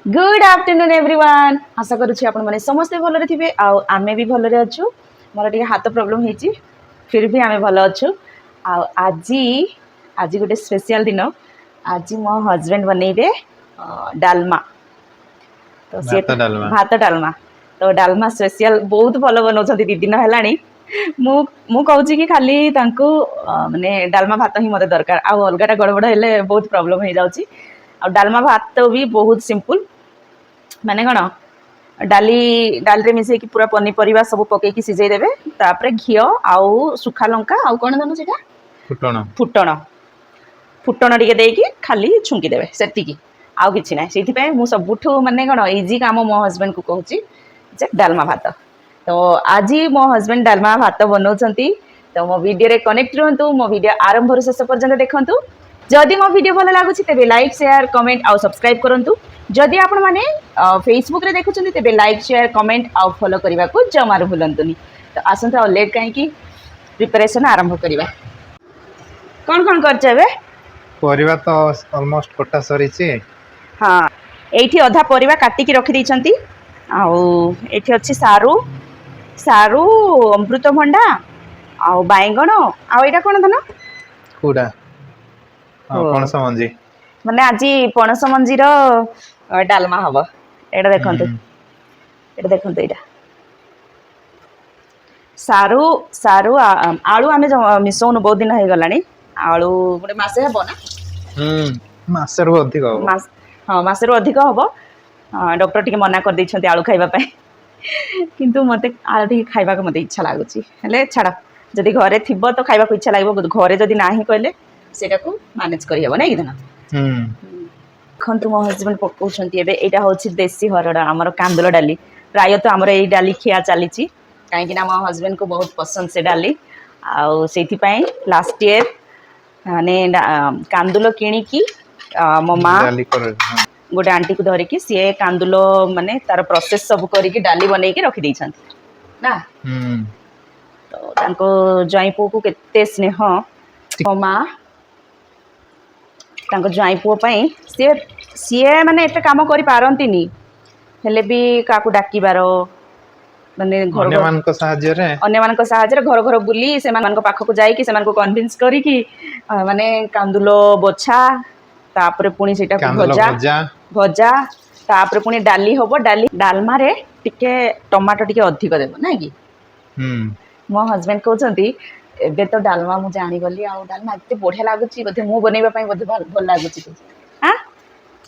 good afternoon everyone आशा करुच्ची आपण माने समस्ते भलरे थिबे आमे भी भलरे अछु मोर टिके हाथ प्रॉब्लम हेची फिर भी आमे भल अछु आजी आजी गोटे स्पेशल दिन आजी मो हस्बैंड बनेबे डालमा तो से भात डालमा तो डालमा स्पेशल बहुत भल बनाउछथि दी दिन हेलानी मु कहूची कि खाली तांको माने डालमा भात ही मते दरकार आ अलगाटा गड़बड़ हेले बहुत प्रॉब्लम हे जाउची आ डालमा भात भी बहुत सिंपल माने कौन डाली डाल रे मिसे कि पूरा पनीपरिया सब पके कि सिझाई देबे तापर घियो आउ सुखा लंका आउ कोन दनो सेटा फुटण फुटण फुटण टिके देकी खाली छुंकी देबे सेतिकी आउ किछि नै सेति पय मु सबुठो माने कोन इजी काम मो हस्बैंड को कहूची जे डालमा भात तो आजी मो हस्बैंड डालमा भात बनौछंती तो मो वीडियो रे कनेक्ट रहंतु मो वीडियो आरंभ रो शेष पर्यंत देखंतु जदि मो वीडियो भल लागुछि तेबे लाइक शेयर कमेंट आउ सब्सक्राइब करंतु जदि आपण माने फेसबुक रे देखुछंती तेबे लाइक शेयर कमेंट आउ फॉलो करबा को जमार भूलंतुनी तो आसंता लेट काहे कि प्रिपरेशन आरंभ करबा कोन करछबे परिवा तो ऑलमोस्ट कटा सरीची हां एठी आधा परिवा काटी की रखि दैछंती आउ एठी अछि सारू सारू अमृतभंडा आउ बायगण आउ एटा कोन धन कुडा कोन समझी माने आजी पणस मंजीर डालमा हबो एटा देखंतु एटा सारू सारू आलू आमे मिसौन बहुत दिन हे गलानी आलू गोटे मासे हबो ना मासे रो अधिक हबो हां मासे रो अधिक हबो डॉक्टर टिके मना कर दैछंती आलू खाइबा पय किंतु मते आलू टिके खाइबा को मते इच्छा लागुची हेले छाड़ जदि घरे थिबो तो खाइबा को इच्छा लागबो घरे जदि नाही कहले सेटा को मैनेज करि हबो नै कि ना खंतु मो हस्बैंड पकाउछंती एबे एटा होछि देसी हरडा हमर कांदुल डाली प्राय तो हमर एई डाली खिया चालीची काहे कि ना मो हस्बैंड को बहुत पसंद से डाली आउ सेति पय लास्ट ईयर माने कांदुल किणी की मो मां डाली कर गोटे आंटी को धरि की से कांदुल माने तार प्रोसेस सब करी की डाली बनै की रखि दैछंती ना तो तांको जई पो को केते स्नेह मो मां तांको जई पो पय सी माने एते काम करि पारंतीनी हेले भी काकू डाकी बारो माने अन्य मान को सहाय्य रे घर घर बुली से मान को पाखो को जाई कि से मान को कन्विंस करी कि माने कांदुलो बोछा तापर पुनी सेटा को भजा तापर पुनी डाली होबो डाली डालमा रे टिके टमाटो टिके अधिक देबो ना कि मो हस्बैंड कहउछंती एबे तो डालमा मु जानी गली आ डालमा एते बढ़िया लागुची बधे मु बनेबा पई बधे भल लागुची हां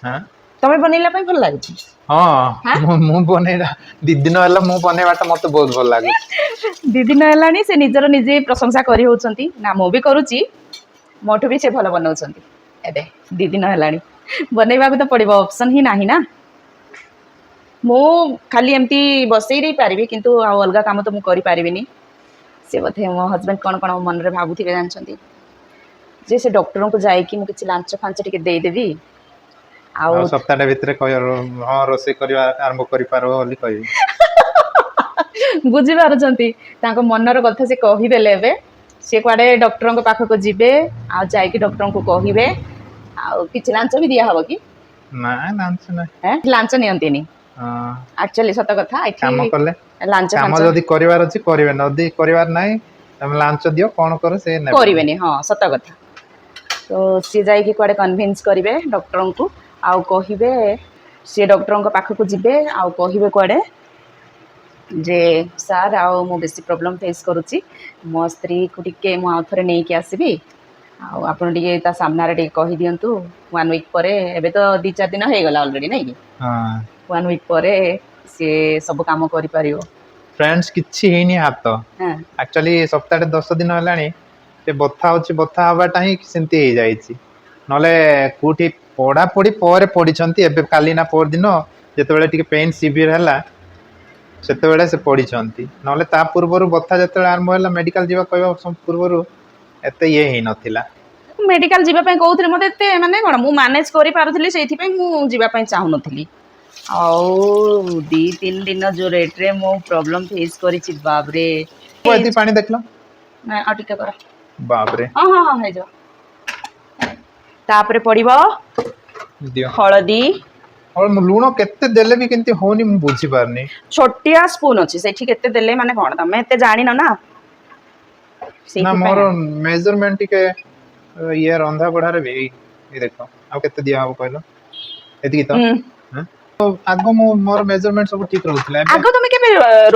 हां तमे बनेला पई भल लागुची हां मु बनेला दिदिन हला मु बनेबाटा मते बहुत भल लागु दिदिन हलानी से निजर निजे प्रशंसा करी होउछंती ना मु भी करूची मोठो भी से भल बनाउछंती एबे दिदिन हलानी बनेबा को तो पड़िबो ऑप्शन ही नाही ना मु खाली एमती बसई रे पारिबी किंतु आ अलगा काम तो मु करि पारिबिनी से बधे मो हस्बैंड कोन कोन मन रे भाबुथिबे जानछंती जे से डॉक्टर को जाई कि मु किछ लांच फांच टिके देई देबी आ सप्ताह भीतर हां रोसे करबा आरंभ करि पारो ओली कहि बुझी पारछंती तांको मनर कथा से कहि देले एबे से क्वाडे डॉक्टर को पाख को जिबे आ जाई कि डॉक्टर को कहिबे आ किछ लांच भी दिया हबो कि ना लांच ना लांच नियंतीनी हां एक्चुअली सत कथा एठी काम करले लांच काम जदी करिवार अछि करिवे नदी करिवार नाही हम लांच दियो कोन करो से नै करिवेनी हां सत कथा तो सी जाई कि क्वाडे कन्विंस करिवे डॉक्टर को आउ कहिबे से डॉक्टर को पाख को जिबे आउ कहिबे क्वाडे जे सर आउ मो बेसी प्रॉब्लम फेस करूची मो स्त्री को टिके मो आ थरे नै कि आसीबी आउ आपण टिके ता सामना रे टिके कहि दियंतु 1 वीक परे एबे तो 2-4 दिन हे गला ऑलरेडी नै कि हां 1 वीक परे से सब काम करि परियो फ्रेंड्स किछि हेनी हाथ एक्चुअली सप्ताह 10 दिन हलानी से बथा होची बथा हबाटा ही सेंती हे जाईची नले कोठी पढ़ा पढ़ी पर पढ़ी एबे काली ना पर दिन जेतेबेले टिके पेन सिवियर हला सेतेबेले से पढ़ी नले ता पूर्वरु बथा जेतेबेले आरंभ होला मेडिकल जीवा कहबा पूर्वरु एते ये हे नथिला मेडिकल जीवा पय कहउथले मते एते माने कोन मु मैनेज करि पारुथली सेठी पय मु जीवा पय चाहु नथिली आउ 2-3 दिन जो रेट रे मो प्रॉब्लम फेस करि छि बाप रे कोती पानी देखलो ना आ टिके कर बाप रे हां हां हां हे जो तापरे पड़िबो हळदी और लुण केते देले भी केंती होनी मु बुझी पारनी छोटिया स्पून अछि सेठी केते देले माने कोन तमे एते जानि न ना ना मोर मेजरमेंट के ये रंधा बढा रे भी ये देखो आ केते दिया हो कहलो एति तो हां तो आगो मोर मेजरमेंट सब ठीक रहउतला आगो तमे के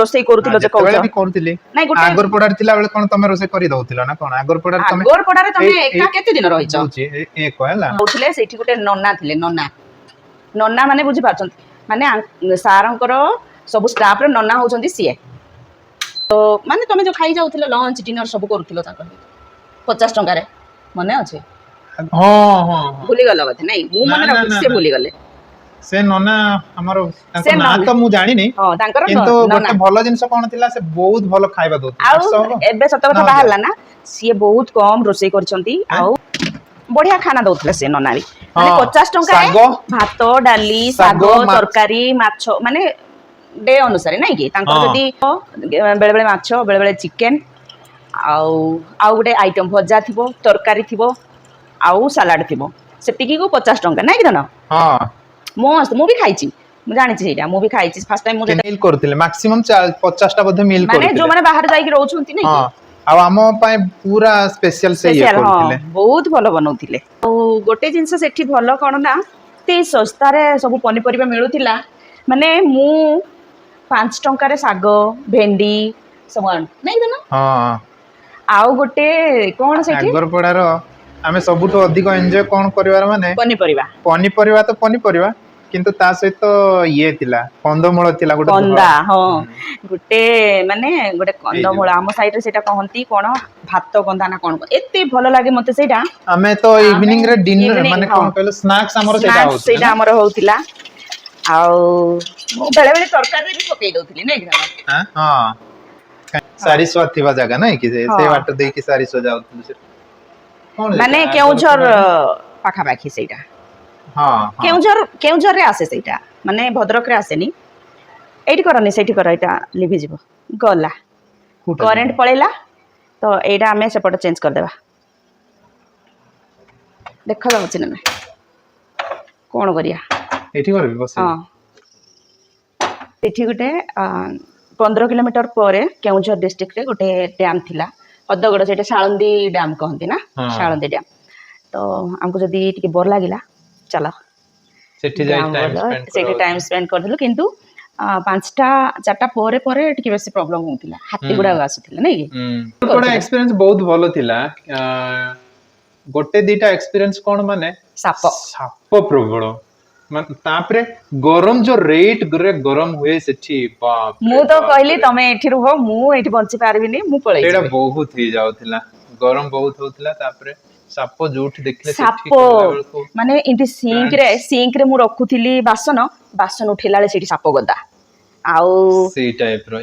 रोसई करूतिलो जे कहू भी करतिली नै गुटे आगर पडार थिला बेले कोन तमे रोसई करि दउतिलो ना कोन आगर पडार तमे आगर पडारे तमे एका केते दिन रहिचो एक कहला होतले सेठी गुटे नन्ना थिले नन्ना नन्ना माने बुझी पाछन माने सारंकर सब स्टाफ रे नन्ना होचंती सीए तो माने तमे जो खाई जाउथिलो लंच डिनर सब करूथिलो ताकर 50 टंका रे मने अछि हां हां भूली गलो बथे नै मु मने रखु से भूली गले से नना हमरो तांको ना तो मु जानि नै हां तांकर किंतु गोटे भलो जिंस कोन थिला से बहुत भलो खाइबा दोत आउ एबे सत कथा बाहरला ना सीए बहुत कम रोसई करचंती आउ बढ़िया खाना दउथले से नना भी माने 50 टंका रे भात डाली साग तरकारी माछो माने डे अनुसार नै कि तांकर जदी बेले बेले माछो बेले बेले चिकन आउ आउ गुटे आइटम भजा थिबो तरकारी थिबो आउ सलाड थिबो सेतिकी को 50 टंका नै कि न हां मस्त मु भी खाइची मु जानि छी सेटा मु भी खाइची फर्स्ट टाइम मु मील करथिले मैक्सिमम 50 टा बधे मील करथिले माने जो माने बाहर जाई कि रहउछंती नै हां आ हम पाए पूरा स्पेशल से ये करथिले बहुत भलो बनौथिले ओ गोटे जिंस सेठी भलो कोन ना ते सस्ता रे सब पनी परिबा मिलुथिला माने मु 5 टंका रे साग भेंडी सब नै दना हां आउ गोटे कोन सेठी आगर पडार आमे सबुठो अधिक एन्जॉय कोन करिवार माने पनी परिबा तो पनी परिबा किंतु ता सहित ये थिला कंदमूल थिला गोटे कंदा हां गोटे माने गोटे कंदमूल हम साइड रे सेटा कहंती कोन भात कंदा ना कोन एते भलो लागे मते सेटा आमे तो इवनिंग रे डिनर माने कोन कहलो स्नैक्स हमर सेटा होत सेटा हमर होतिला आउ बेले बेले तरकारी भी पकई दउथिली नै कि हां हां सारी स्वाद थिबा जगह नै कि से वाटर देई कि सारी सो जाउत माने केउझर पाखा बाखी सेटा हां केउझर रे आसे सेटा माने भद्रक रे आसेनी एठी करनी सेठी कर एटा लिभि जिवो गला करेंट पळेला तो एटा हमें सेपट चेंज कर देबा देखा जाउछि ना कोन करिया एठी करबी बस हां एठी गुटे 15 किलोमीटर परे केउझर डिस्ट्रिक्ट रे गुटे डैम थिला अदगड़ सेटा शाळंदी डैम कहंती ना शाळंदी डैम तो हमको जदी टिके बोर लागिला चला सेठी जाई टाइम स्पेंड कर दिलु किंतु 5टा 4टा परे परे टिके बेसी प्रॉब्लम होतिला हाथी गुडा आसुतिला नै कि कोडा एक्सपीरियंस बहुत भलो थिला गोटे दीटा एक्सपीरियंस कोन माने साप प्रबल मान तापरे गरम जो रेट गरे गरम हुए सेठी बाप मु तो कहली तमे एठी रुहो मु एठी बंची पारबिनी मु पळै एडा बहुत ही जाउतिला गरम बहुत होतिला तापरे साप जोठ देखले साप माने इंति सिंक रे मु रखुथिली बासन उठेला ले सेठी साप गदा आउ सी टाइप रो